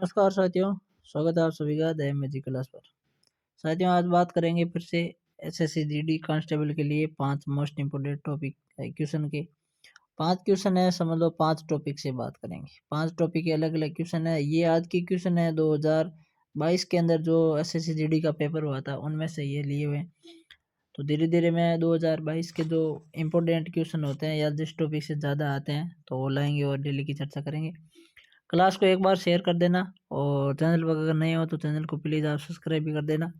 नमस्कार साथियों, स्वागत है आप सभी का द मैजिक क्लास पर। साथियों, आज बात करेंगे फिर से एसएससी जीडी कांस्टेबल के लिए 5 मोस्ट इम्पोर्टेंट टॉपिक क्वेश्चन के। 5 क्वेश्चन है, समझ लो 5 टॉपिक से बात करेंगे। 5 टॉपिक के अलग अलग क्वेश्चन है। ये आज की क्वेश्चन है 2022 के अंदर जो एसएससी जीडी का पेपर हुआ था उनमें से ये लिए हुए। तो धीरे धीरे मैं 2022 के जो इम्पोर्टेंट क्वेश्चन होते हैं या जिस टॉपिक से ज़्यादा आते हैं तो वो लाएंगे और डेली की चर्चा करेंगे। क्लास को एक बार शेयर कर देना और चैनल पर अगर नए हो तो चैनल को प्लीज़ आप सब्सक्राइब भी कर देना।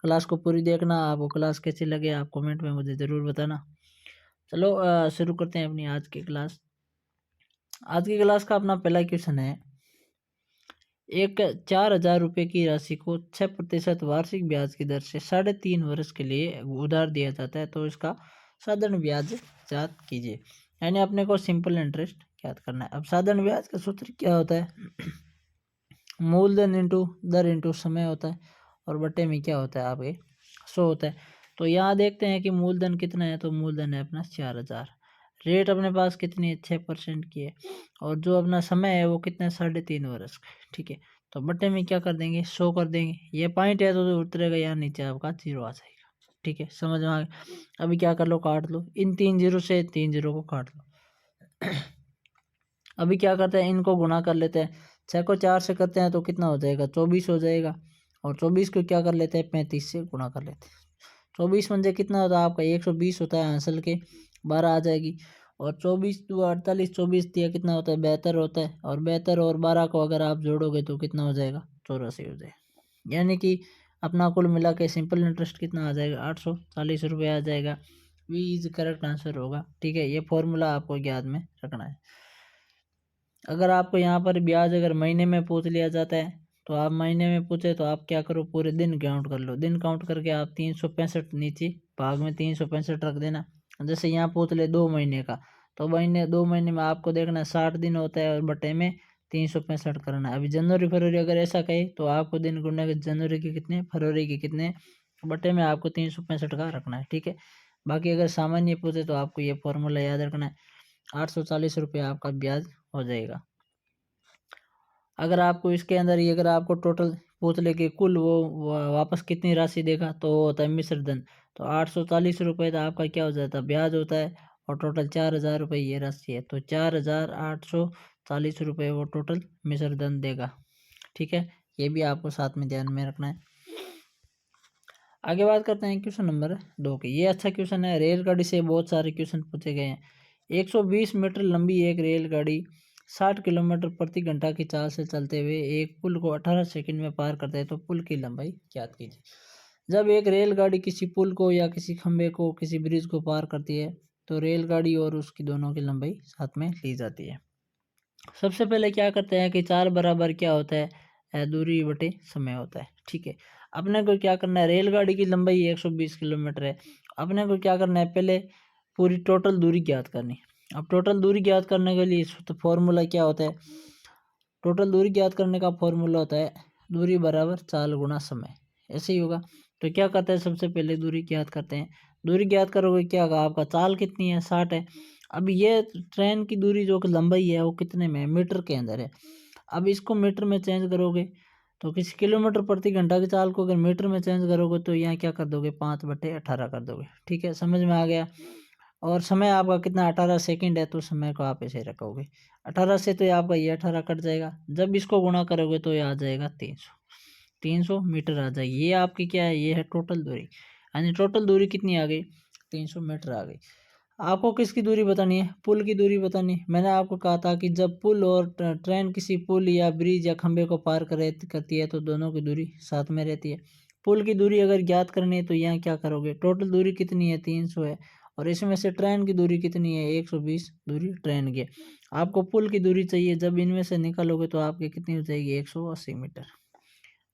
क्लास को पूरी देखना, आपको क्लास कैसी लगे आप कमेंट में मुझे ज़रूर बताना। चलो शुरू करते हैं अपनी आज की क्लास। आज की क्लास का अपना पहला क्वेश्चन है, एक 4,000 रुपये की राशि को 6% वार्षिक ब्याज की दर से 3.5 वर्ष के लिए उधार दिया जाता है, तो इसका साधारण ब्याज ज्ञात कीजिए। यानी अपने को सिंपल इंटरेस्ट ज्ञात करना है। अब साधारण ब्याज का सूत्र क्या होता है? मूलधन इंटू दर इंटू समय होता है और बटे में क्या होता है आपके 100 होता है। तो यहाँ देखते हैं कि मूलधन कितना है, तो मूलधन है अपना 4,000। रेट अपने पास कितनी है? 6% की है। और जो अपना समय है वो कितना है? 3.5 वर्ष का। ठीक है, तो बटे में क्या कर देंगे? 100 कर देंगे। ये पॉइंट है तो उतरेगा यहाँ नीचे आपका 0 आ जाएगा। ठीक है, समझ में आ गया। अभी क्या कर लो? काट लो इन 3 जीरो से, 3 जीरो को काट लो। अभी क्या करते हैं? इनको गुना कर लेते हैं। 6 को 4 से करते हैं तो कितना हो जाएगा? 24 हो जाएगा। और 24 को क्या कर लेते हैं? 35 से गुना कर लेते हैं। 24 मंजे कितना होता है आपका? 120 होता है। आंसर के 12 आ जाएगी। और 24 2 48, 24 दिया कितना होता है? 72 होता है। और 72 और 12 को अगर आप जोड़ोगे तो कितना हो जाएगा? 84 हो जाएगा। यानी कि अपना कुल मिला के सिंपल इंटरेस्ट कितना आ जाएगा? 840 रुपये आ जाएगा। वी इज करेक्ट आंसर होगा। ठीक है, ये फॉर्मूला आपको याद में रखना है। अगर आपको यहाँ पर ब्याज अगर महीने में पूछ लिया जाता है तो आप महीने में पूछे तो आप क्या करो? पूरे दिन काउंट कर लो। दिन काउंट करके आप 365 नीचे भाग में 365 रख देना। जैसे यहाँ पूछ ले 2 महीने का, तो 2 महीने में आपको देखना 60 दिन होता है और बटे में 365 करना है। अभी जनवरी फरवरी अगर ऐसा कहे तो आपको दिन गुणा के जनवरी के कितने, फरवरी के कितने, बटे में आपको 365 का रखना है। ठीक है, बाकी अगर सामान्य पूछे तो आपको ये फॉर्मूला याद रखना है। 840 रुपये आपका ब्याज हो जाएगा। अगर आपको इसके अंदर ही अगर आपको टोटल पूछ ले कि कुल वो वापस कितनी राशि देगा तो वो होता है मिश्र धन। तो 840 रुपये तो आपका क्या हो जाता है? ब्याज होता है। और टोटल 4,000 रुपये ये राशि है, तो 4,840 रुपये वो टोटल मिश्र धन देगा। ठीक है, ये भी आपको साथ में ध्यान में रखना है। आगे बात करते हैं क्वेश्चन नंबर 2 की। ये अच्छा क्वेश्चन है। रेलगाड़ी से बहुत सारे क्वेश्चन पूछे गए हैं। 120 मीटर लंबी एक रेलगाड़ी 60 किलोमीटर प्रति घंटा की चाल से चलते हुए एक पुल को 18 सेकंड में पार करता है, तो पुल की लंबाई ज्ञात कीजिए। जब एक रेलगाड़ी किसी पुल को या किसी खंबे को, किसी ब्रिज को पार करती है तो रेलगाड़ी और उसकी दोनों की लंबाई साथ में ली जाती है। सबसे पहले क्या करते हैं कि चाल बराबर क्या होता है? दूरी बटे समय होता है। ठीक है, अपने को क्या करना है? रेलगाड़ी की लंबाई 120 किलोमीटर है। अपने को क्या करना है? पहले पूरी टोटल दूरी ज्ञात करनी है। अब टोटल दूरी ज्ञात करने के लिए तो फॉर्मूला क्या होता है? टोटल दूरी ज्ञात करने का फॉर्मूला होता है दूरी बराबर चाल गुना समय। ऐसे ही होगा। तो क्या करते हैं? सबसे पहले दूरी ज्ञात करते हैं। दूरी ज्ञात करोगे क्या होगा? आपका चाल कितनी है? 60 है। अब ये ट्रेन की दूरी जो कि लंबाई है वो कितने में है? मीटर के अंदर है। अब इसको मीटर में चेंज करोगे तो किसी किलोमीटर प्रति घंटा की चाल को अगर मीटर में चेंज करोगे तो यहाँ क्या कर दोगे? 5/18 कर दोगे। ठीक है, समझ में आ गया। और समय आपका कितना? 18 सेकंड है, तो समय को आप ऐसे रखोगे। 18 से तो ये आपका ये 18 कट जाएगा। जब इसको गुणा करोगे तो ये आ जाएगा 300 मीटर आ जाएगी। ये आपकी क्या है? ये है टोटल दूरी। यानी टोटल दूरी कितनी आ गई? 300 मीटर आ गई। आपको किसकी दूरी बतानी है? पुल की दूरी बतानी है। मैंने आपको कहा था कि जब पुल और ट्रेन किसी पुल या ब्रिज या खंबे को पार करती है तो दोनों की दूरी साथ में रहती है। पुल की दूरी अगर ज्ञात करनी है तो यहाँ क्या करोगे? टोटल दूरी कितनी है? 300 है। और इसमें से ट्रेन की दूरी कितनी है? 120 दूरी ट्रेन की। आपको पुल की दूरी चाहिए, जब इनमें से निकालोगे तो आपकी कितनी हो जाएगी? 180 मीटर।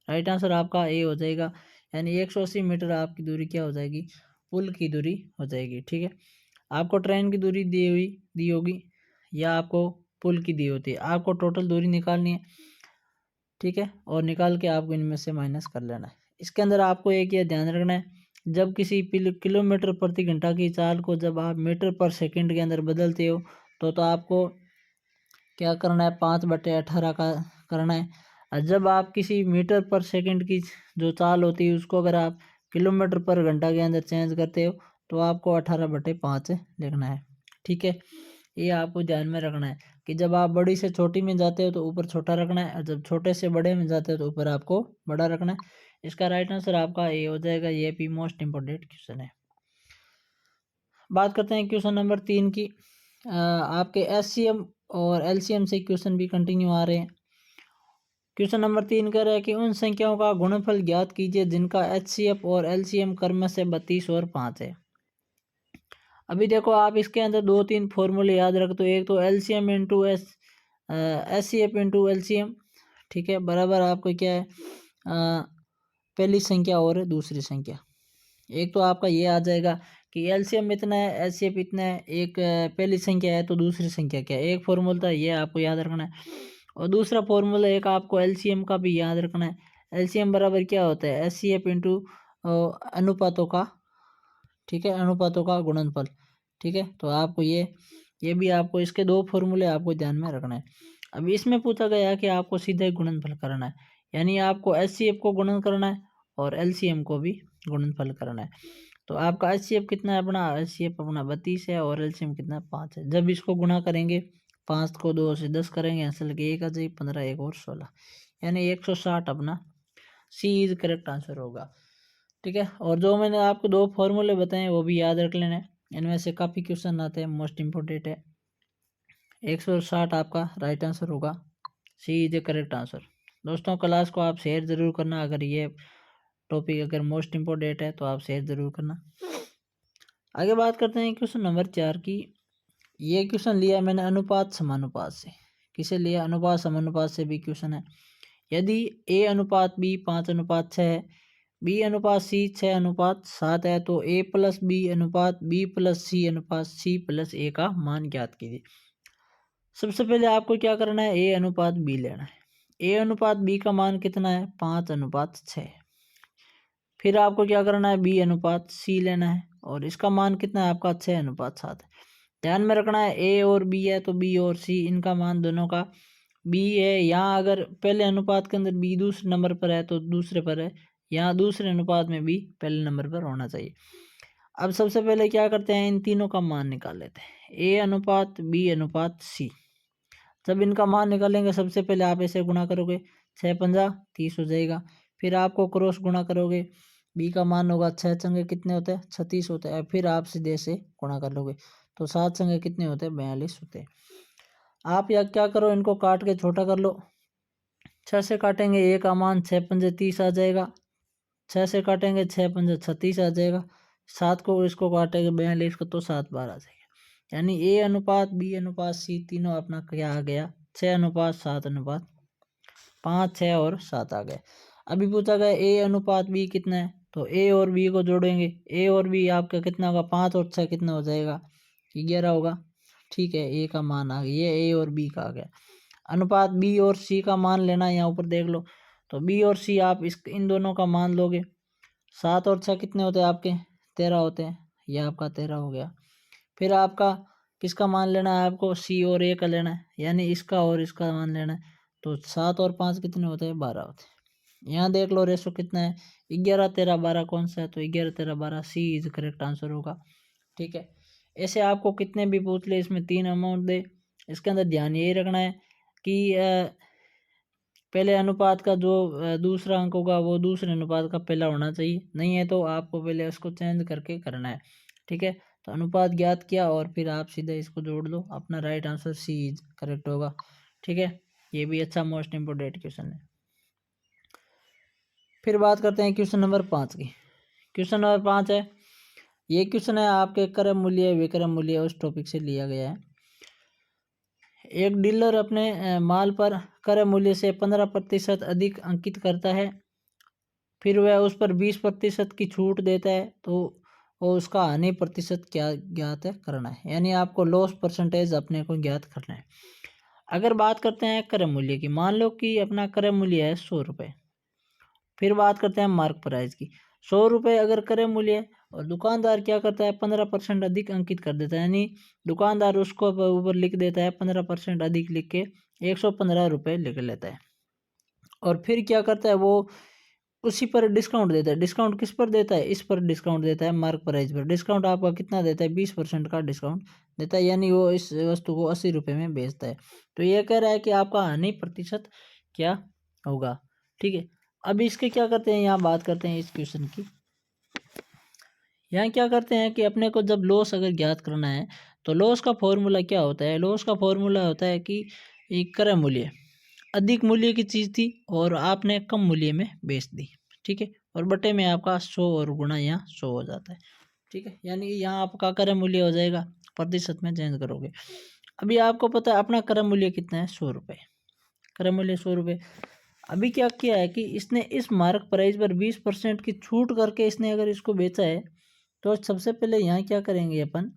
राइट आंसर आपका ए हो जाएगा। यानी 180 मीटर आपकी दूरी क्या हो जाएगी? पुल की दूरी हो जाएगी। ठीक है, आपको ट्रेन की दूरी दी होगी या आपको पुल की दी होती है। आपको टोटल दूरी निकालनी है। ठीक है, और निकाल के आपको इनमें से माइनस कर लेना है। इसके अंदर आपको एक ये ध्यान रखना है, जब किसी किलोमीटर प्रति घंटा की चाल को जब आप मीटर पर सेकंड के अंदर बदलते हो तो आपको क्या करना है? 5/18 का करना है। और जब आप किसी मीटर पर सेकंड की जो चाल होती है उसको अगर आप किलोमीटर पर घंटा के अंदर चेंज करते हो तो आपको 18/5 लिखना है। ठीक है, ये आपको ध्यान में रखना है कि जब आप बड़ी से छोटी में जाते हो तो ऊपर छोटा रखना है, और जब छोटे से बड़े में जाते हो तो ऊपर आपको बड़ा रखना है। इसका राइट आंसर आपका ए हो जाएगा। ये भी मोस्ट इंपोर्टेंट क्वेश्चन है। बात करते हैं क्वेश्चन नंबर 3 की। आपके एचसीएम और एलसीएम से क्वेश्चन भी कंटिन्यू आ रहे हैं। क्वेश्चन नंबर 3 कह रहा है कि उन संख्याओं का गुणनफल ज्ञात कीजिए जिनका एचसीएफ और एलसीएम क्रम से 32 और 5 है। अभी देखो, आप इसके अंदर 2-3 फॉर्मूले याद रख दो। एक तो LCM into HCF into LCM, ठीक है, बराबर आपको क्या है, पहली संख्या और दूसरी संख्या। एक तो आपका ये आ जाएगा कि एलसीएम इतना है, एचसीएफ इतना है, एक पहली संख्या है तो दूसरी संख्या क्या है। एक फॉर्मूला ये आपको याद रखना है, और दूसरा फॉर्मूला एक आपको एलसीएम का भी याद रखना है। एलसीएम बराबर क्या होता है, एचसीएफ इंटू अनुपातों का, ठीक है, अनुपातों का गुणनफल। ठीक है, तो आपको ये भी आपको इसके 2 फॉर्मूले आपको ध्यान में रखना है। अब इसमें पूछा गया है कि आपको सीधे गुणनफल करना है, यानी आपको एचसीएफ को गुणन करना है और एलसीएम को भी गुणनफल करना है। तो आपका एचसीएफ कितना है अपना, एचसीएफ अपना 32 है और एलसीएम कितना 5 है। जब इसको गुणा करेंगे 5 को 2 से 10 करेंगे, असल के 1 आ जाएगी, 15 1 और 16, यानी 160 अपना सी इज करेक्ट आंसर होगा। ठीक है, और जो मैंने आपको 2 फॉर्मूले बताए वो भी याद रख लेना है, इनमें से काफ़ी क्वेश्चन आते हैं, मोस्ट इम्पोर्टेंट है। 160 आपका राइट आंसर होगा, सी इज ए करेक्ट आंसर। दोस्तों, क्लास को आप शेयर ज़रूर करना, अगर ये टॉपिक अगर मोस्ट इम्पोर्टेंट है तो आप शेयर ज़रूर करना। आगे बात करते हैं क्वेश्चन नंबर 4 की। ये क्वेश्चन लिया मैंने अनुपात समानुपात से। किसे लिया, अनुपात समानुपात से भी क्वेश्चन है। यदि ए अनुपात बी 5:6 है, बी अनुपात सी 6:7 है, तो ए प्लस बी अनुपात बी प्लस सी अनुपात सी प्लस ए का मान ज्ञात कीजिए। सबसे पहले आपको क्या करना है, ए अनुपात बी लेना है। ए अनुपात बी का मान कितना है, 5:6। फिर आपको क्या करना है, बी अनुपात सी लेना है और इसका मान कितना है आपका 6:7 है। ध्यान में रखना है ए और बी है तो बी और सी, इनका मान दोनों का बी है। यहाँ अगर पहले अनुपात के अंदर बी दूसरे नंबर पर है तो दूसरे पर है, यहाँ दूसरे अनुपात में बी पहले नंबर पर होना चाहिए। अब सबसे पहले क्या करते हैं, इन तीनों का मान निकाल लेते हैं, ए अनुपात बी अनुपात सी। जब इनका मान निकालेंगे सबसे पहले आप ऐसे गुणा करोगे, 6×5 30 हो जाएगा। फिर आपको क्रॉस गुणा करोगे, बी का मान होगा 6 चंगे कितने होते हैं, 36 होते हैं। फिर आप सीधे से गुणा कर लोगे तो 7 चंगे कितने होते हैं, 42 होते हैं। आप या क्या करो, इनको काट के छोटा कर लो। 6 से काटेंगे ए का मान 6×5 30 आ जाएगा, 6 से काटेंगे 6×5 36 आ जाएगा, 7 को इसको काटेंगे 42 को तो 7 बार आ जाएगा। यानी ए अनुपात बी अनुपात सी तीनों अपना क्या आ गया, 6:7:5, 6 और 7 आ गए। अभी पूछा गया ए अनुपात बी कितना है, तो ए और बी को जोड़ेंगे, ए और बी आपका कितना होगा, 5 और 6 कितना हो जाएगा, 11 होगा। ठीक है, ए का मान आ गया, ये ए और बी का आ गया। अनुपात बी और सी का मान लेना है, यहाँ ऊपर देख लो, तो बी और सी आप इन दोनों का मान लोगे। 7 और 6 कितने होते हैं आपके, 13 होते हैं, यह आपका 13 हो गया। फिर आपका किसका मान लेना है, आपको सी और ए का लेना है, यानी इसका और इसका मान लेना है। तो 7 और 5 कितने होते हैं, 12 होते हैं। यहाँ देख लो रेशो कितना है, 11 13 12 कौन सा है, तो 11 13 12 सी इज करेक्ट आंसर होगा। ठीक है, ऐसे आपको कितने भी पूछ ले, इसमें 3 अमाउंट दे, इसके अंदर ध्यान यही रखना है कि पहले अनुपात का जो दूसरा अंक होगा वो दूसरे अनुपात का पहला होना चाहिए, नहीं है तो आपको पहले उसको चेंज करके करना है। ठीक है, तो अनुपात ज्ञात किया और फिर आप सीधे इसको जोड़ दो, अपना right answer C is correct होगा। ठीक है, ये भी अच्छा मोस्ट इम्पोर्टेंट क्वेश्चन है। फिर बात करते हैं क्वेश्चन नंबर 5 की। क्वेश्चन नंबर 5 है, ये क्वेश्चन है आपके क्रय मूल्य विक्रय मूल्य उस टॉपिक से लिया गया है। एक डीलर अपने माल पर क्रय मूल्य से 15% अधिक अंकित करता है, फिर वह उस पर 20% की छूट देता है, तो वो उसका हानि प्रतिशत क्या ज्ञात है करना है, यानी आपको लॉस परसेंटेज अपने को ज्ञात करना है। अगर बात करते हैं क्रय मूल्य की, मान लो कि अपना क्रय मूल्य है 100 रुपये। फिर बात करते हैं मार्क प्राइस की, 100 रुपये अगर क्रय मूल्य है और दुकानदार क्या करता है, 15% अधिक अंकित कर देता है, यानी दुकानदार उसको ऊपर लिख देता है 15% अधिक लिख के 115 रुपये लिख लेता है। और फिर क्या करता है वो उसी पर डिस्काउंट देता है। डिस्काउंट किस पर देता है? इस पर डिस्काउंट देता है, मार्क प्राइस पर। डिस्काउंट आपका कितना देता है? 20% का डिस्काउंट देता है, यानी वो इस वस्तु को 80 रुपये में बेचता है। तो ये कह रहा है कि आपका हानि प्रतिशत क्या होगा, ठीक है। अब इसके क्या करते हैं, यहाँ बात करते हैं इस क्वेश्चन की। यहाँ क्या करते हैं कि अपने को जब लॉस अगर ज्ञात करना है तो लॉस का फॉर्मूला क्या होता है? लॉस का फॉर्मूला होता है कि एक क्रय मूल्य, अधिक मूल्य की चीज़ थी और आपने कम मूल्य में बेच दी, ठीक है, और बटे में आपका 100 और गुणा यहाँ 100 हो जाता है, ठीक है। यानी यहाँ आपका क्रय मूल्य हो जाएगा, प्रतिशत में चेंज करोगे। अभी आपको पता है अपना क्रय मूल्य कितना है? 100 रुपये। क्रय मूल्य 100 रुपये। अभी क्या किया है कि इसने इस मार्क प्राइस पर 20% की छूट करके इसने अगर इसको बेचा है, तो सबसे पहले यहाँ क्या करेंगे अपन,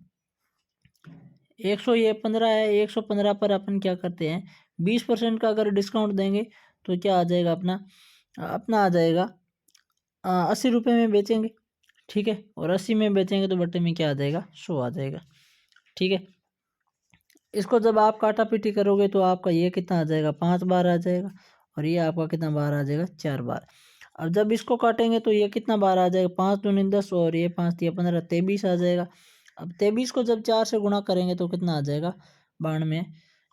115 है, 115 पर अपन क्या करते हैं, 20% का अगर डिस्काउंट देंगे तो क्या आ जाएगा अपना अपना आ जाएगा 80 रुपये में बेचेंगे, ठीक है, और 80 में बेचेंगे तो बट्टे में क्या आ जाएगा? 100 आ जाएगा, ठीक है। इसको जब आप काटा पीटी करोगे तो आपका ये कितना आ जाएगा? 5 बार आ जाएगा, और ये आपका कितना बार आ जाएगा? 4 बार। अब जब इसको काटेंगे तो ये कितना बार आ जाएगा? 5 दूनी 10 और ये 5 दिया 15, 23 आ जाएगा। अब 23 को जब 4 से गुणा करेंगे तो कितना आ जाएगा? 92,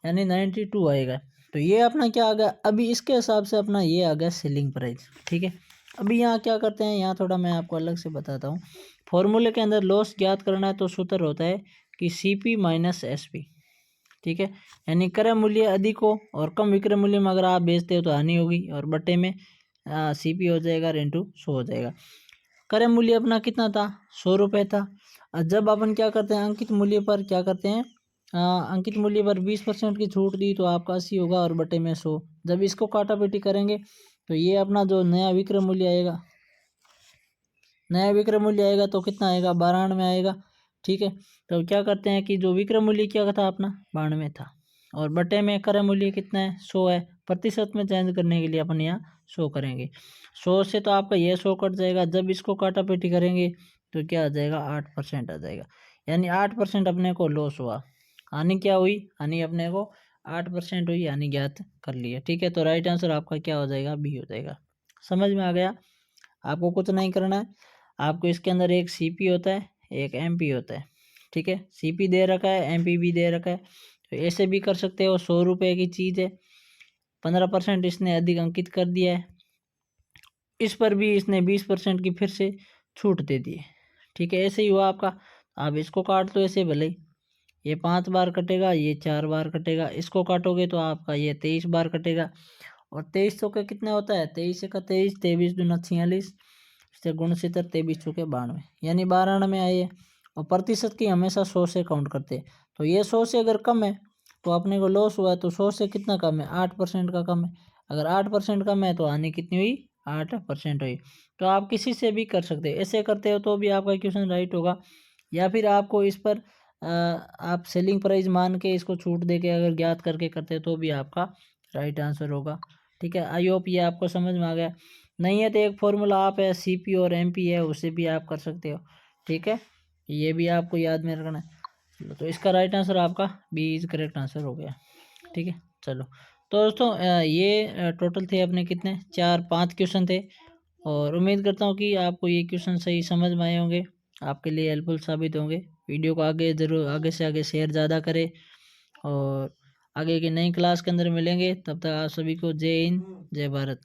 यानी 92 आएगा। तो ये अपना क्या आ गया? अभी इसके हिसाब से अपना ये आ गया सेलिंग प्राइस, ठीक है। अभी यहाँ क्या करते हैं, यहाँ थोड़ा मैं आपको अलग से बताता हूँ। फॉर्मूले के अंदर लॉस ज्ञात करना है तो सूत्र होता है कि CP माइनस SP, ठीक है। यानी क्रय मूल्य अधिक हो और कम विक्रय मूल्य में अगर आप बेचते हो तो हानि होगी, और बट्टे में CP हो जाएगा इंटू 100 हो जाएगा। क्रय मूल्य अपना कितना था? 100 रुपये था। जब अपन क्या करते हैं अंकित मूल्य पर क्या करते हैं, अंकित मूल्य पर 20% की छूट दी तो आपका 80 होगा और बटे में 100। जब इसको काटा पीटी करेंगे तो ये अपना जो नया विक्रय मूल्य आएगा, नया विक्रय मूल्य आएगा तो कितना आएगा? 92 आएगा, ठीक है। तो क्या करते हैं कि जो विक्रय मूल्य क्या था अपना 92 था, और बटे में क्रय मूल्य कितना है? 100 है। प्रतिशत में चेंज करने के लिए अपन यहाँ 100 करेंगे। 100 से तो आपका ये 100 कट जाएगा। जब इसको काटा पीटी करेंगे तो क्या आ जाएगा? 8% आ जाएगा, यानी 8% अपने को लॉस हुआ। हानि क्या हुई? हानि अपने को 8% हुई, हानि ज्ञात कर लिया, ठीक है। तो राइट आंसर आपका क्या हो जाएगा? बी हो जाएगा। समझ में आ गया? आपको कुछ नहीं करना है, आपको इसके अंदर एक CP होता है, एक MP होता है, ठीक है। CP दे रखा है, MP भी दे रखा है, तो ऐसे भी कर सकते हो। 100 रुपये की चीज़ है, 15% इसने अधिक अंकित कर दिया है, इस पर भी इसने 20% की फिर से छूट दे दी है, ठीक है। ऐसे ही हुआ आपका। आप इसको काट दो ऐसे भले ही, ये 5 बार कटेगा, ये 4 बार कटेगा। इसको काटोगे तो आपका ये 23 बार कटेगा, और 23 चौके कितना होता है? 23 का 23, 23 दूना 46 से गुणसितर 23 चौके 92, यानी 92 आए है। और प्रतिशत की हमेशा 100 से काउंट करते हैं, तो ये 100 से अगर कम है तो अपने को लॉस हुआ है, तो 100 से कितना कम है? 8% का कम है। अगर 8% कम है तो हानि कितनी हुई? 8% हुई। तो आप किसी से भी कर सकते हैं, ऐसे करते हो तो भी आपका क्वेश्चन राइट होगा, या फिर आपको इस पर आप सेलिंग प्राइस मान के इसको छूट दे के अगर ज्ञात करके करते हो तो भी आपका राइट आंसर होगा, ठीक है। आई होप ये आपको समझ में आ गया। नहीं है तो एक फॉर्मूला आप है CP और MP है, उसे भी आप कर सकते हो, ठीक है। ये भी आपको याद में रखना है। चलो, तो इसका राइट आंसर आपका बी इज करेक्ट आंसर हो गया, ठीक है। चलो, तो दोस्तों ये टोटल थे अपने कितने 4-5 क्वेश्चन थे, और उम्मीद करता हूँ कि आपको ये क्वेश्चन सही समझ में आए होंगे, आपके लिए हेल्पफुल साबित होंगे। वीडियो को आगे ज़रूर आगे से आगे शेयर ज़्यादा करें, और आगे की नई क्लास के अंदर मिलेंगे। तब तक आप सभी को जय हिंद, जय भारत।